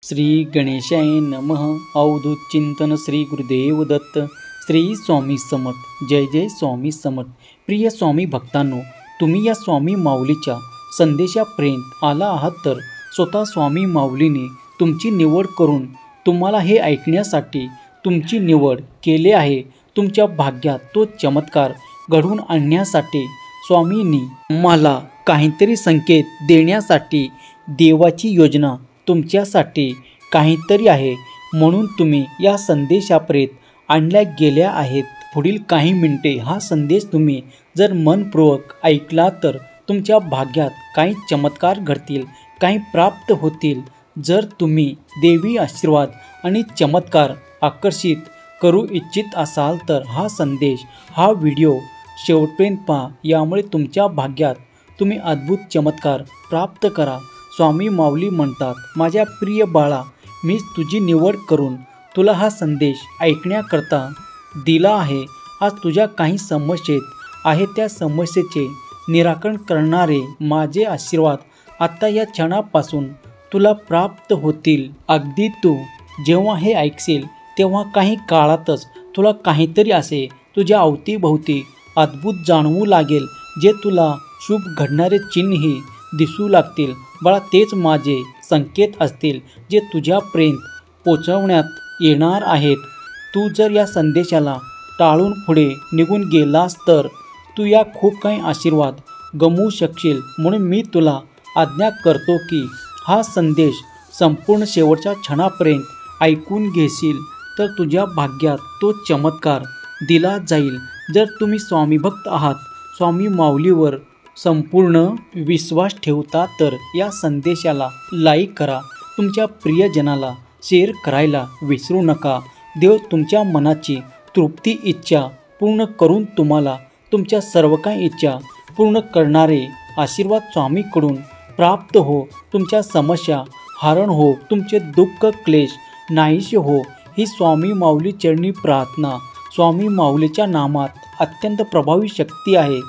श्री गणेशाय नमः। अवधूत चिंतन श्री गुरुदेव दत्त। श्री स्वामी समर्थ। जय जय स्वामी समर्थ। प्रिय स्वामी भक्तांनो, तुम्ही या स्वामी माऊलीच्या संदेशापर्यंत आला आहात तर स्वतः स्वामी माऊलीने तुमची निवड करून तुम्हाला हे ऐकण्यासाठी तुमची निवड केले आहे। तुमच्या भाग्यात तो चमत्कार घडवून आणण्यासाठी स्वामींनी मला काहीतरी संकेत देण्यासाठी देवाची योजना तुमच्यासाठी काहीतरी आहे, म्हणून तुम्ही या संदेशापर्यंत आणल्या गेल्या आहेत। पुढील काही मिनिटे हा संदेश तुम्ही जर मनपूर्वक ऐकला तर तुमच्या भाग्यात काही चमत्कार घडतील, काही प्राप्त होतील। जर तुम्ही देवी आशीर्वाद आणि चमत्कार आकर्षित करू इच्छित असाल तर हा संदेश, हा व्हिडिओ शेवटपर्यंत पहा। यामुळे तुमच्या भाग्यात तुम्ही अद्भुत चमत्कार प्राप्त करा। स्वामी माऊली म्हणतात, माझ्या प्रिय बाळा, मीच तुझी निवड करून तुला हा संदेश ऐकण्याकरता दिला आहे। आज तुझ्या काही समस्येत आहे, त्या समस्येचे निराकरण करणारे माझे आशीर्वाद आता या क्षणापासून तुला प्राप्त होतील। अगदी तू जेव्हा हे ऐकशील तेव्हा काही काळातच तुला काहीतरी असे तुझ्या अवतीभोवती अद्भुत जाणवू लागेल, जे तुला शुभ घडणारे चिन्हही दिसू लागतील। बाळा, तेच माझे संकेत असतील जे तुझ्यापर्यंत पोचवण्यात येणार आहेत। तू जर या संदेशाला टाळून पुढे निघून गेलास तर तू या खूप काही आशीर्वाद गमवू शकशील। म्हणून मी तुला आज्ञा करतो की हा संदेश संपूर्ण शेवटच्या क्षणापर्यंत ऐकून घेशील तर तुझ्या भाग्यात तो चमत्कार दिला जाईल। जर तुम्ही स्वामी भक्त आहात, स्वामी माऊलीवर संपूर्ण विश्वास ठेवता तर या संदेशाला लाईक करा, तुमच्या प्रियजनाला शेअर करायला विसरू नका। देव तुमच्या मनाची तृप्ती इच्छा पूर्ण करून तुम्हाला तुमच्या सर्व काही इच्छा पूर्ण करणारे आशीर्वाद स्वामीकडून प्राप्त हो। तुमच्या समस्या हरण हो, तुमचे दुःख क्लेश नाहीसे हो, ही स्वामी माऊली चरणी प्रार्थना। स्वामी माऊलीच्या नामात अत्यंत प्रभावी शक्ती आहे।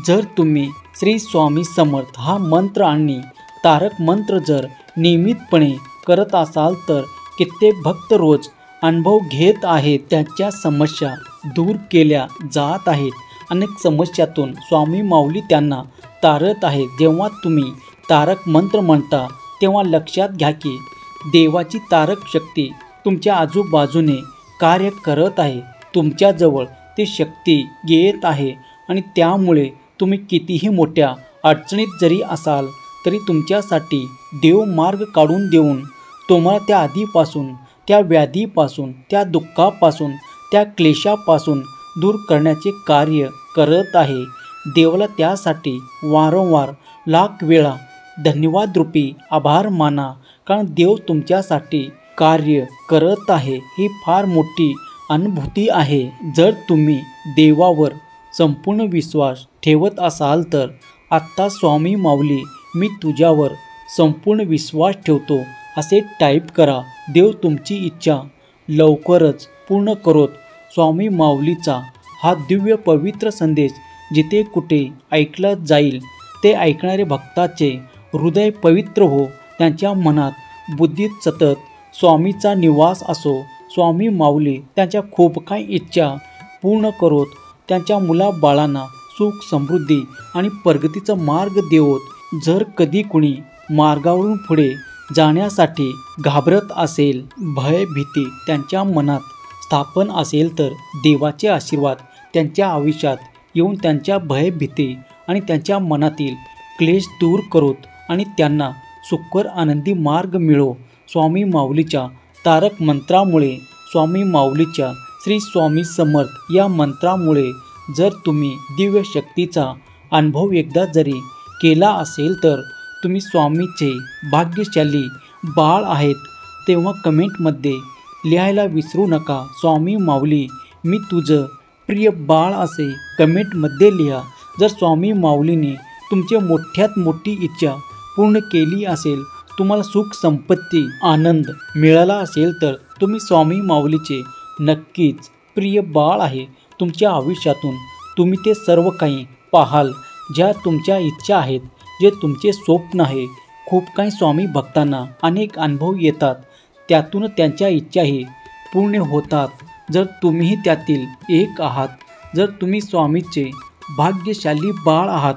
जर तुम्ही श्री स्वामी समर्थ हा मंत्र आणि तारक मंत्र जर नियमितपणे करत असाल तर कित्येक भक्त रोज अनुभव घेत आहेत, त्यांच्या समस्या दूर केल्या जात आहेत। अनेक समस्यातून स्वामी माऊली त्यांना तारत आहेत। जेव्हा तुम्ही तारक मंत्र म्हणता तेव्हा लक्षात घ्या की देवाची तारक शक्ती तुमच्या आजूबाजूने कार्य करत आहे, तुमच्याजवळ ती शक्ती येत आहे आणि त्यामुळे तुम्ही कितीही मोठ्या अडचणीत जरी असाल तरी तुमच्यासाठी देव मार्ग काढून देऊन तुम्हाला त्या आधीपासून, त्या व्याधीपासून, त्या दुःखापासून, त्या क्लेशापासून दूर करण्याचे कार्य करत आहे। देवाला त्यासाठी वारंवार लाख वेळा धन्यवाद रूपी आभार माना, कारण देव तुमच्यासाठी कार्य करत आहे ही फार मोठी अनुभूती आहे। जर तुम्ही देवावर संपूर्ण विश्वास ठेवत असाल तर आत्ता स्वामी माऊली मी तुझ्यावर संपूर्ण विश्वास ठेवतो असे टाईप करा। देव तुमची इच्छा लवकरच पूर्ण करोत। स्वामी माऊलीचा हा दिव्य पवित्र संदेश जिथे कुठे ऐकला जाईल ते ऐकणारे भक्ताचे हृदय पवित्र हो, त्यांच्या मनात बुद्धीत सतत स्वामीचा निवास असो। स्वामी माऊली त्यांच्या खूप काही इच्छा पूर्ण करोत, त्यांच्या मुलाबाळांना सुख समृद्धी आणि प्रगतीचा मार्ग देवोत। जर कधी कुणी मार्गावरून पुढे जाण्यासाठी घाबरत असेल, भय भीती त्यांच्या मनात स्थापन असेल तर देवाचे आशीर्वाद त्यांच्या आयुष्यात येऊन त्यांच्या भय भीती आणि त्यांच्या मनातील क्लेश दूर करोत आणि त्यांना सुखकर आनंदी मार्ग मिळो। स्वामी माऊलीच्या तारक मंत्रामुळे, स्वामी माऊलीच्या श्री स्वामी समर्थ या मंत्रामुळे जर तुम्ही दिव्य शक्तीचा अनुभव एकदा जरी केला असेल तर तुम्ही स्वामीचे भाग्यशाली बाळ आहेत। तेव्हा कमेंटमध्ये लिहायला विसरू नका, स्वामी माऊली मी तुझं प्रिय बाळ असे कमेंटमध्ये लिहा। जर स्वामी माऊलीने तुमची मोठ्यात मोठी इच्छा पूर्ण केली असेल, तुम्हाला सुख संपत्ती आनंद मिळाला असेल तर तुम्ही स्वामी माऊलीचे नक्कीच प्रिय बाळ आहे। तुमच्या आयुष्यातून तुम्ही ते सर्व काही पाहाल, ज्या तुमच्या इच्छा आहेत, जे तुमचे स्वप्न आहे। खूप काही स्वामी भक्तांना अनेक अनुभव येतात, त्यातून त्यांच्या इच्छाही पूर्ण होतात जर तुम्हीही त्यातील एक आहात. जर तुम्ही स्वामीचे भाग्यशाली बाळ आहात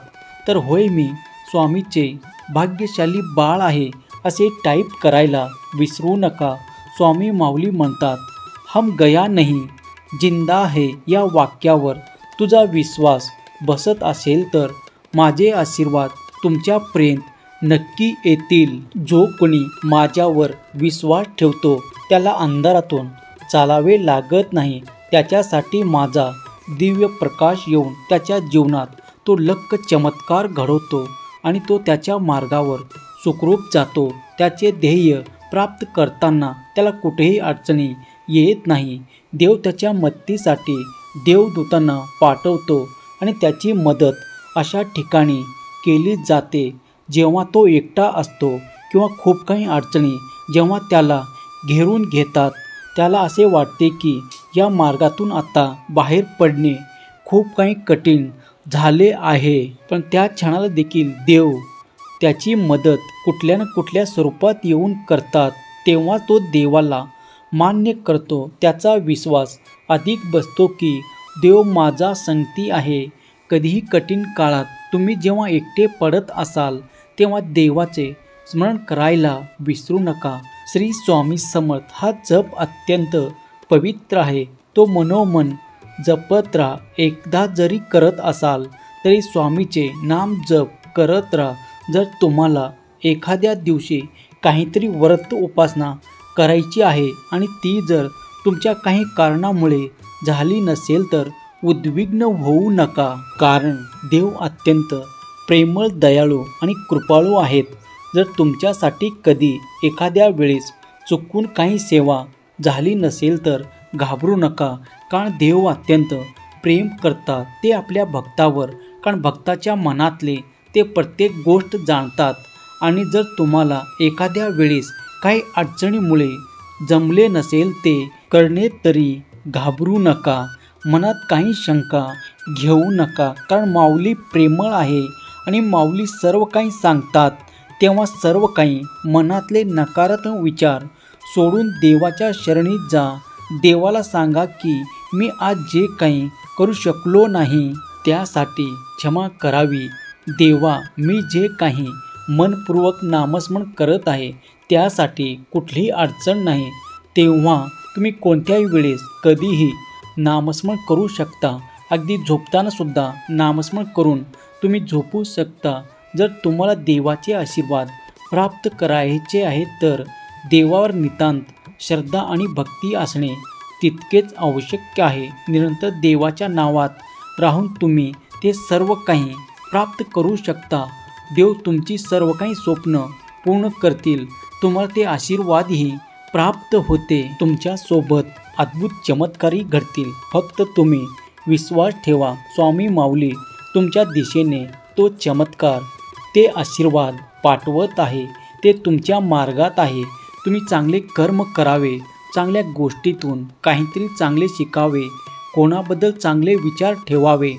तर होय मी स्वामीचे भाग्यशाली बाळ आहे असे टाईप करायला विसरू नका. स्वामी माऊली म्हणतात, हम गया नहीं जिंदा है या वाक्यावर तुझा विश्वास बसत असेल तर माझे आशीर्वाद तुमच्यापर्यंत नक्की येतील. जो कोणी माझ्यावर विश्वास ठेवतो त्याला अंधारातून चालावे लागत नाही. त्याच्यासाठी माझा दिव्य प्रकाश येऊन त्याच्या जीवनात तो लख चमत्कार घडवतो आणि तो त्याच्या मार्गावर सुखरूप जातो. त्याचे ध्येय प्राप्त करताना त्याला कुठेही अडचणी येत नाही. देव त्याच्या मदतीसाठी देवदूतांना पाठवतो आणि त्याची मदत अशा ठिकाणी केली जाते जेव्हा तो एकटा असतो किंवा खूप काही अडचणी जेव्हा त्याला घेरून घेतात. त्याला असे वाटते की या मार्गातून आता बाहेर पडणे खूप काही कठीण झाले आहे. पण त्या क्षणाला देखील देव त्याची मदत कुठल्या ना कुठल्या स्वरूपात येऊन करतात. तेव्हा तो देवाला मान्य करतो. त्याचा विश्वास अधिक बसतो की देव माझा संगती आहे. कधीही कठीण काळात तुम्ही जेव्हा एकटे पडत असाल तेव्हा देवाचे स्मरण करायला विसरू नका. श्री स्वामी समर्थ हा जप अत्यंत पवित्र आहे. तो मनोमन जपत राहा. एकदा जरी करत असाल तरी स्वामीचे नाम जप करत राहा. जर तुम्हाला एखाद्या दिवशी काहीतरी व्रत उपासना करायची आहे आणि ती जर तुमच्या काही कारणामुळे झाली नसेल तर उद्विग्न होऊ नका. कारण देव अत्यंत प्रेमळ, दयाळू आणि कृपाळू आहेत. जर तुमच्यासाठी कधी एखाद्या वेळेस चुकून काही सेवा झाली नसेल तर घाबरू नका. कारण देव अत्यंत प्रेम करतात ते आपल्या भक्तावर. कारण भक्ताच्या मनातले ते प्रत्येक गोष्ट जाणतात. आणि जर तुम्हाला एखाद्या वेळेस काही अडचणीमुळे जमले नसेल ते करणे तरी घाबरू नका. मनात काही शंका घेऊ नका. कारण माऊली प्रेमळ आहे आणि माऊली सर्व काही सांगतात. तेव्हा सर्व काही मनातले नकारात्मक विचार सोडून देवाच्या शरणी जा. देवाला सांगा की मी आज जे काही करू शकलो नाही त्यासाठी क्षमा करावी. देवा, मी जे काही मनपूर्वक नामस्मरण करत आहे त्यासाठी कुठलीही अडचण नाही. तेव्हा तुम्ही कोणत्याही वेळेस कधीही नामस्मरण करू शकता. अगदी झोपताना सुद्धा नामस्मरण करून तुम्ही झोपू शकता. जर तुम्हाला देवाचे आशीर्वाद प्राप्त करायचे आहे तर देवावर नितांत श्रद्धा आणि भक्ती असणे तितकेच आवश्यक आहे. निरंतर देवाच्या नावात राहून तुम्ही ते सर्व काही प्राप्त करू शकता. देव तुमची सर्व काही स्वप्न पूर्ण करतील. तुम्हाला ते आशीर्वादही प्राप्त होते. तुमच्यासोबत अद्भुत चमत्कारही घडतील. फक्त तुम्ही विश्वास ठेवा. स्वामी माऊली तुमच्या दिशेने तो चमत्कार, ते आशीर्वाद पाठवत आहे. ते तुमच्या मार्गात आहे. तुम्ही चांगले कर्म करावे. चांगल्या गोष्टीतून काहीतरी चांगले शिकावे. कोणाबद्दल चांगले विचार ठेवावे.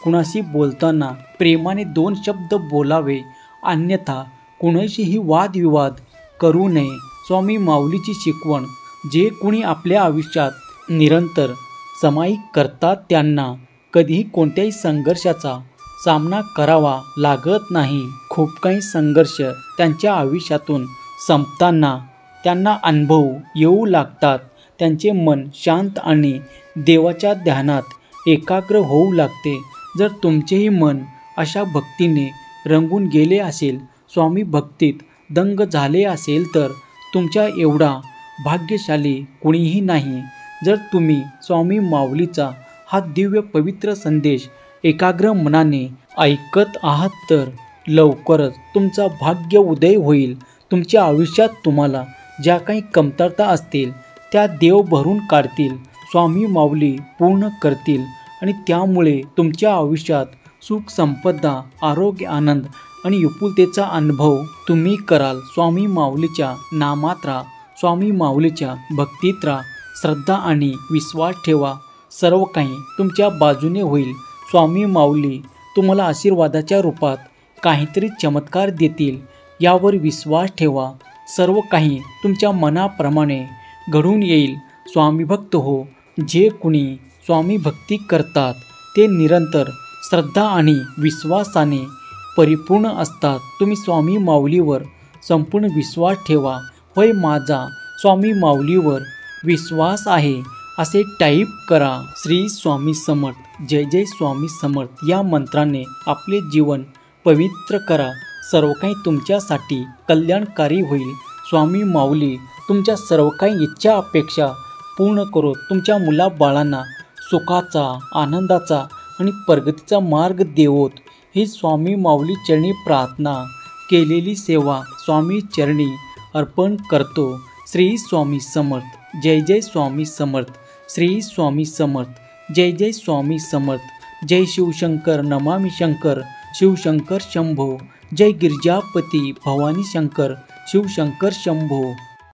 कुणाशी बोलताना प्रेमाने 2 शब्द बोलावे. अन्यथा कुणाशीही वादविवाद करू नये. स्वामी माऊलीची शिकवण, जे कोणी आपल्या आयुष्यात निरंतर सामायिक करतात त्यांना कधीही कोणत्याही संघर्षाचा सामना करावा लागत नाही. खूप काही संघर्ष त्यांच्या आयुष्यातून संपताना त्यांना अनुभव येऊ लागतात. त्यांचे मन शांत आणि देवाच्या ध्यानात एकाग्र होऊ लागते. जर तुमचेही मन अशा भक्तीने रंगून गेले असेल, स्वामी भक्तीत दंग झाले असेल तर तुमच्या एवढा भाग्यशाली कुणीही नाही. जर तुम्ही स्वामी माऊलीचा हा दिव्य पवित्र संदेश एकाग्र मनाने ऐकत आहात तर लवकरच तुमचा भाग्य उदय होईल. तुमच्या आयुष्यात तुम्हाला ज्या काही कमतरता असतील त्या देव भरून काढतील. स्वामी माऊली पूर्ण करतील आणि त्यामुळे तुमच्या आयुष्यात सुख, संपदा, आरोग्य, आनंद आणि विपुलतेचा अनुभव तुम्ही कराल. स्वामी माऊलीच्या नामात राहा. स्वामी माऊलीच्या भक्तीत राहा. श्रद्धा आणि विश्वास ठेवा. सर्व काही तुमच्या बाजूने होईल. स्वामी माऊली तुम्हाला आशीर्वादाच्या रूपात काहीतरी चमत्कार देतील. यावर विश्वास ठेवा. सर्व काही तुमच्या मनाप्रमाणे घडून येईल. स्वामी भक्त हो, जे कुणी स्वामी भक्ती करतात ते निरंतर श्रद्धा आणि विश्वासाने परिपूर्ण असतात. तुम्ही स्वामी माऊलीवर संपूर्ण विश्वास ठेवा. होय, माझा स्वामी माऊलीवर विश्वास आहे असे टाईप करा. श्री स्वामी समर्थ. जय जय स्वामी समर्थ या मंत्राने आपले जीवन पवित्र करा. सर्व काही तुमच्यासाठी कल्याणकारी होईल. स्वामी माऊली तुमच्या सर्व काही इच्छा अपेक्षा पूर्ण करो. तुमच्या मुलाबाळांना सुखाचा, आनंदाचा आणि प्रगतीचा मार्ग देवोत. ही स्वामी माऊली चरणी प्रार्थना केलेली सेवा स्वामी चरणी अर्पण करतो. श्री स्वामी समर्थ. जय जय स्वामी समर्थ. श्री स्वामी समर्थ. जय जय स्वामी समर्थ. जय शिवशंकर नमामि शंकर. शिवशंकर शंभो. जय गिरिजापती भवानी शंकर. शिवशंकर शंभो.